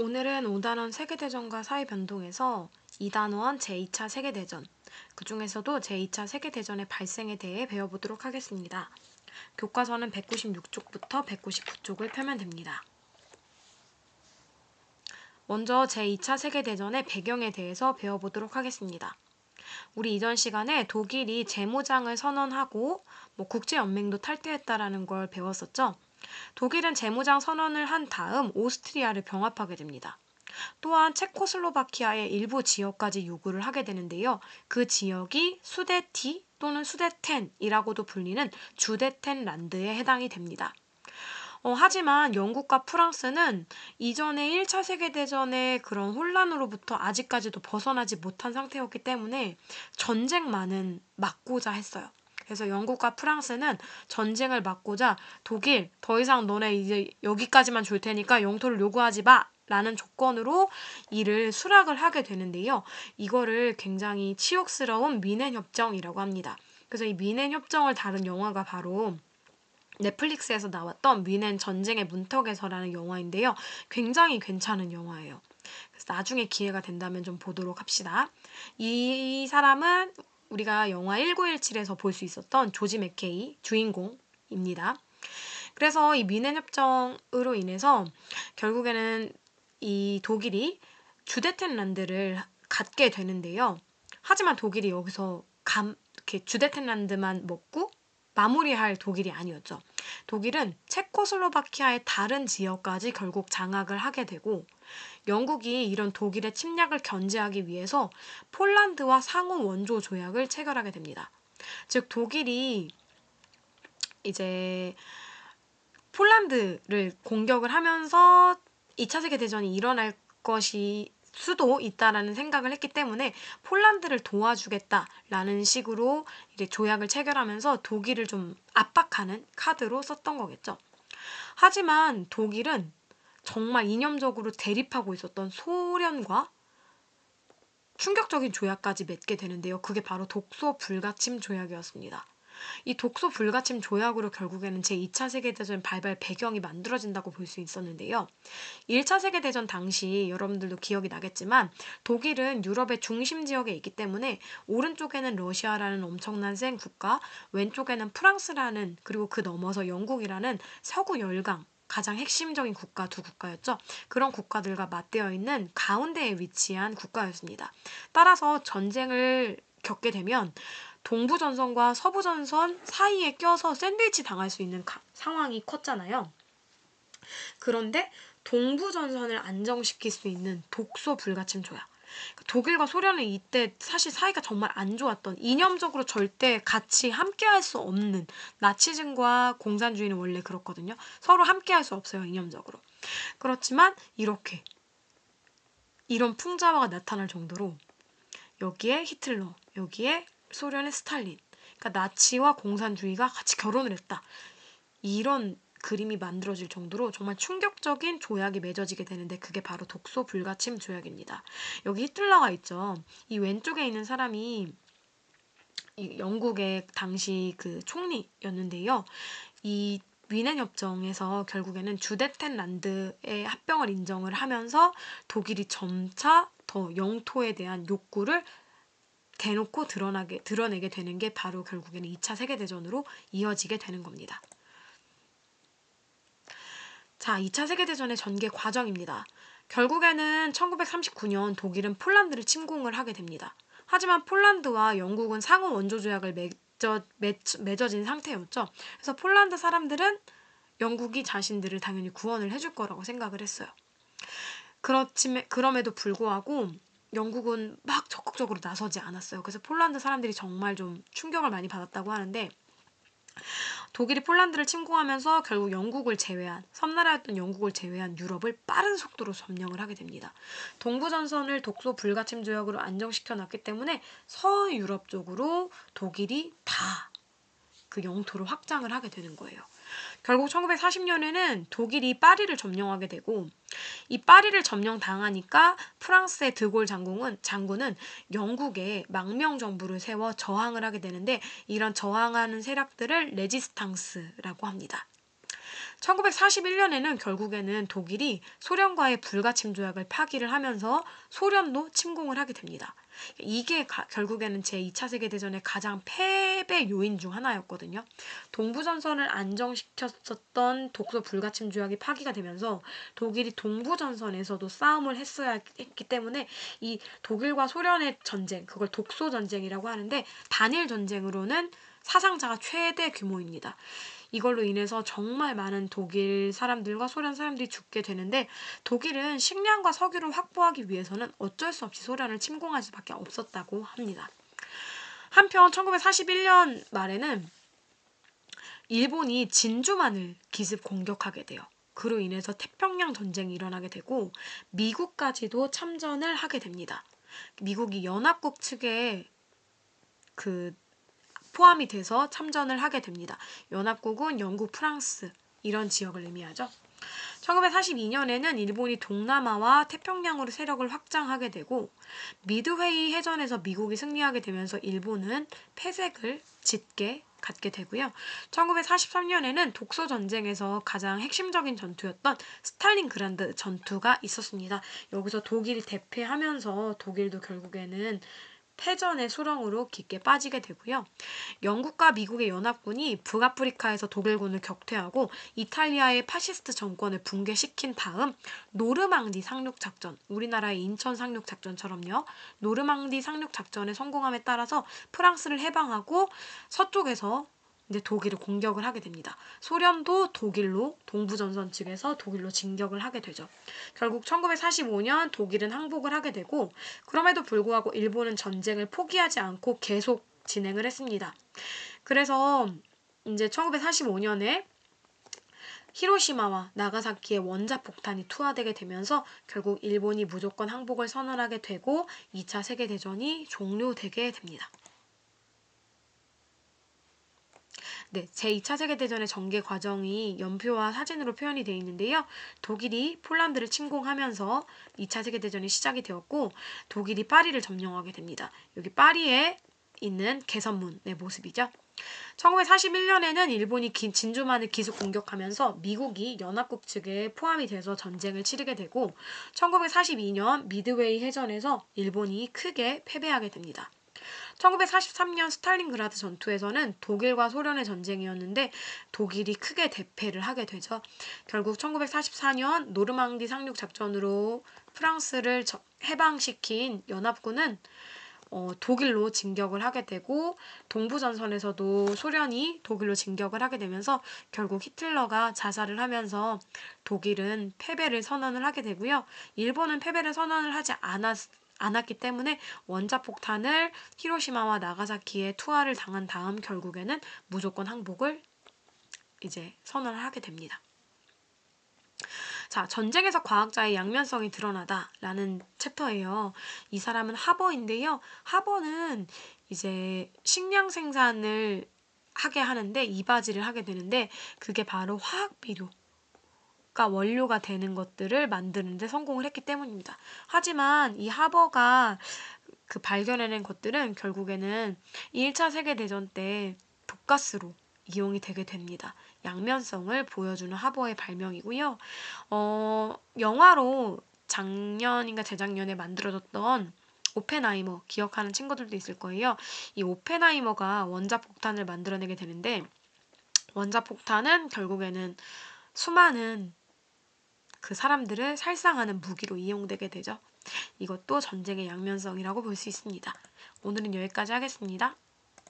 오늘은 5단원 세계대전과 사회변동에서 2단원 제2차 세계대전, 그 중에서도 제2차 세계대전의 발생에 대해 배워보도록 하겠습니다. 교과서는 196쪽부터 199쪽을 펴면 됩니다. 먼저 제2차 세계대전의 배경에 대해서 배워보도록 하겠습니다. 우리 이전 시간에 독일이 재무장을 선언하고 국제연맹도 탈퇴했다라는 걸 배웠었죠. 독일은 재무장 선언을 한 다음 오스트리아를 병합하게 됩니다. 또한 체코슬로바키아의 일부 지역까지 요구를 하게 되는데요. 그 지역이 수데티 또는 수데텐이라고도 불리는 주데텐란드에 해당이 됩니다. 하지만 영국과 프랑스는 이전의 1차 세계대전의 그런 혼란으로부터 아직까지도 벗어나지 못한 상태였기 때문에 전쟁만은 막고자 했어요. 그래서 영국과 프랑스는 전쟁을 막고자 독일, 더 이상 너네 이제 여기까지만 줄 테니까 영토를 요구하지 마! 라는 조건으로 이를 수락을 하게 되는데요. 이거를 굉장히 치욕스러운 미넨협정이라고 합니다. 그래서 이 미넨협정을 다룬 영화가 바로 넷플릭스에서 나왔던 미넨 전쟁의 문턱에서라는 영화인데요. 굉장히 괜찮은 영화예요. 그래서 나중에 기회가 된다면 좀 보도록 합시다. 이 사람은 우리가 영화 1917에서 볼 수 있었던 조지 맥케이 주인공입니다. 그래서 이 미넨 협정으로 인해서 결국에는 이 독일이 주데텐란드를 갖게 되는데요. 하지만 독일이 여기서 이렇게 주데텐란드만 먹고 마무리할 독일이 아니었죠. 독일은 체코슬로바키아의 다른 지역까지 결국 장악을 하게 되고 영국이 이런 독일의 침략을 견제하기 위해서 폴란드와 상호 원조 조약을 체결하게 됩니다. 즉 독일이 이제 폴란드를 공격을 하면서 2차 세계대전이 일어날 것이 수도 있다라는 생각을 했기 때문에 폴란드를 도와주겠다라는 식으로 이제 조약을 체결하면서 독일을 좀 압박하는 카드로 썼던 거겠죠. 하지만 독일은 정말 이념적으로 대립하고 있었던 소련과 충격적인 조약까지 맺게 되는데요. 그게 바로 독소 불가침 조약이었습니다. 이 독소 불가침 조약으로 결국에는 제2차 세계대전 발발 배경이 만들어진다고 볼 수 있었는데요. 1차 세계대전 당시 여러분들도 기억이 나겠지만 독일은 유럽의 중심 지역에 있기 때문에 오른쪽에는 러시아라는 엄청난 센 국가, 왼쪽에는 프랑스라는 그리고 그 넘어서 영국이라는 서구 열강 가장 핵심적인 국가 두 국가였죠. 그런 국가들과 맞대어 있는 가운데에 위치한 국가였습니다. 따라서 전쟁을 겪게 되면 동부전선과 서부전선 사이에 껴서 샌드위치 당할 수 있는 상황이 컸잖아요. 그런데 동부전선을 안정시킬 수 있는 독소 불가침 조약. 독일과 소련은 이때 사실 사이가 정말 안 좋았던, 이념적으로 절대 같이 함께할 수 없는, 나치즘과 공산주의는 원래 그렇거든요. 서로 함께할 수 없어요, 이념적으로. 그렇지만 이렇게 이런 풍자화가 나타날 정도로 여기에 히틀러, 여기에 소련의 스탈린, 그러니까 나치와 공산주의가 같이 결혼을 했다. 이런 그림이 만들어질 정도로 정말 충격적인 조약이 맺어지게 되는데 그게 바로 독소 불가침 조약입니다. 여기 히틀러가 있죠. 이 왼쪽에 있는 사람이 이 영국의 당시 그 총리였는데요. 이 위넨 협정에서 결국에는 주데텐란드의 합병을 인정을 하면서 독일이 점차 더 영토에 대한 욕구를 대놓고 드러내게 되는 게 바로 결국에는 2차 세계대전으로 이어지게 되는 겁니다. 자, 2차 세계대전의 전개 과정입니다. 결국에는 1939년 독일은 폴란드를 침공을 하게 됩니다. 하지만 폴란드와 영국은 상호 원조 조약을 맺어진 상태였죠. 그래서 폴란드 사람들은 영국이 자신들을 당연히 구원을 해줄 거라고 생각을 했어요. 그럼에도 불구하고 영국은 막 적극적으로 나서지 않았어요. 그래서 폴란드 사람들이 정말 좀 충격을 많이 받았다고 하는데 독일이 폴란드를 침공하면서 결국 섬나라였던 영국을 제외한 유럽을 빠른 속도로 점령을 하게 됩니다. 동부전선을 독소 불가침 조약으로 안정시켜 놨기 때문에 서유럽 쪽으로 독일이 다 그 영토를 확장을 하게 되는 거예요. 결국 1940년에는 독일이 파리를 점령하게 되고 이 파리를 점령당하니까 프랑스의 드골 장군은 영국에 망명정부를 세워 저항을 하게 되는데 이런 저항하는 세력들을 레지스탕스라고 합니다. 1941년에는 결국에는 독일이 소련과의 불가침 조약을 파기를 하면서 소련도 침공을 하게 됩니다. 이게 결국에는 제2차 세계대전의 가장 패배 요인 중 하나였거든요. 동부전선을 안정시켰었던 독소 불가침 조약이 파기가 되면서 독일이 동부전선에서도 싸움을 했어야 했기 때문에 이 독일과 소련의 전쟁, 그걸 독소전쟁이라고 하는데 단일 전쟁으로는 사상자가 최대 규모입니다. 이걸로 인해서 정말 많은 독일 사람들과 소련 사람들이 죽게 되는데 독일은 식량과 석유를 확보하기 위해서는 어쩔 수 없이 소련을 침공할 수밖에 없었다고 합니다. 한편 1941년 말에는 일본이 진주만을 기습 공격하게 돼요. 그로 인해서 태평양 전쟁이 일어나게 되고 미국까지도 참전을 하게 됩니다. 미국이 연합국 측에 포함이 돼서 참전을 하게 됩니다. 연합국은 영국, 프랑스 이런 지역을 의미하죠. 1942년에는 일본이 동남아와 태평양으로 세력을 확장하게 되고 미드웨이 해전에서 미국이 승리하게 되면서 일본은 패색을 짙게 갖게 되고요. 1943년에는 독소전쟁에서 가장 핵심적인 전투였던 스탈린그라드 전투가 있었습니다. 여기서 독일이 대패하면서 독일도 결국에는 패전의 수렁으로 깊게 빠지게 되고요. 영국과 미국의 연합군이 북아프리카에서 독일군을 격퇴하고 이탈리아의 파시스트 정권을 붕괴시킨 다음 노르망디 상륙작전, 우리나라의 인천 상륙작전처럼요. 노르망디 상륙작전의 성공함에 따라서 프랑스를 해방하고 서쪽에서 이제 독일을 공격을 하게 됩니다. 소련도 독일로 동부전선 측에서 독일로 진격을 하게 되죠. 결국 1945년 독일은 항복을 하게 되고 그럼에도 불구하고 일본은 전쟁을 포기하지 않고 계속 진행을 했습니다. 그래서 이제 1945년에 히로시마와 나가사키의 원자폭탄이 투하되게 되면서 결국 일본이 무조건 항복을 선언하게 되고 2차 세계대전이 종료되게 됩니다. 네, 제2차 세계대전의 전개 과정이 연표와 사진으로 표현이 되어 있는데요. 독일이 폴란드를 침공하면서 2차 세계대전이 시작이 되었고 독일이 파리를 점령하게 됩니다. 여기 파리에 있는 개선문의 모습이죠. 1941년에는 일본이 진주만을 기습 공격하면서 미국이 연합국 측에 포함이 돼서 전쟁을 치르게 되고 1942년 미드웨이 해전에서 일본이 크게 패배하게 됩니다. 1943년 스탈린그라드 전투에서는 독일과 소련의 전쟁이었는데 독일이 크게 대패를 하게 되죠. 결국 1944년 노르망디 상륙 작전으로 프랑스를 해방시킨 연합군은 독일로 진격을 하게 되고 동부전선에서도 소련이 독일로 진격을 하게 되면서 결국 히틀러가 자살을 하면서 독일은 패배를 선언을 하게 되고요. 일본은 패배를 선언을 하지 않았기 때문에 원자폭탄을 히로시마와 나가사키에 투하를 당한 다음 결국에는 무조건 항복을 이제 선언을 하게 됩니다. 자, 전쟁에서 과학자의 양면성이 드러나다라는 챕터예요. 이 사람은 하버인데요. 하버는 이제 식량 생산을 하게 하는데 이바지를 하게 되는데 그게 바로 화학 비료가 원료가 되는 것들을 만드는데 성공을 했기 때문입니다. 하지만 이 하버가 그 발견해낸 것들은 결국에는 1차 세계대전 때 독가스로 이용이 되게 됩니다. 양면성을 보여주는 하버의 발명이고요. 영화로 작년인가 재작년에 만들어졌던 오펜하이머 기억하는 친구들도 있을 거예요. 이 오펜하이머가 원자폭탄을 만들어내게 되는데 원자폭탄은 결국에는 수많은 그 사람들을 살상하는 무기로 이용되게 되죠. 이것도 전쟁의 양면성이라고 볼 수 있습니다. 오늘은 여기까지 하겠습니다.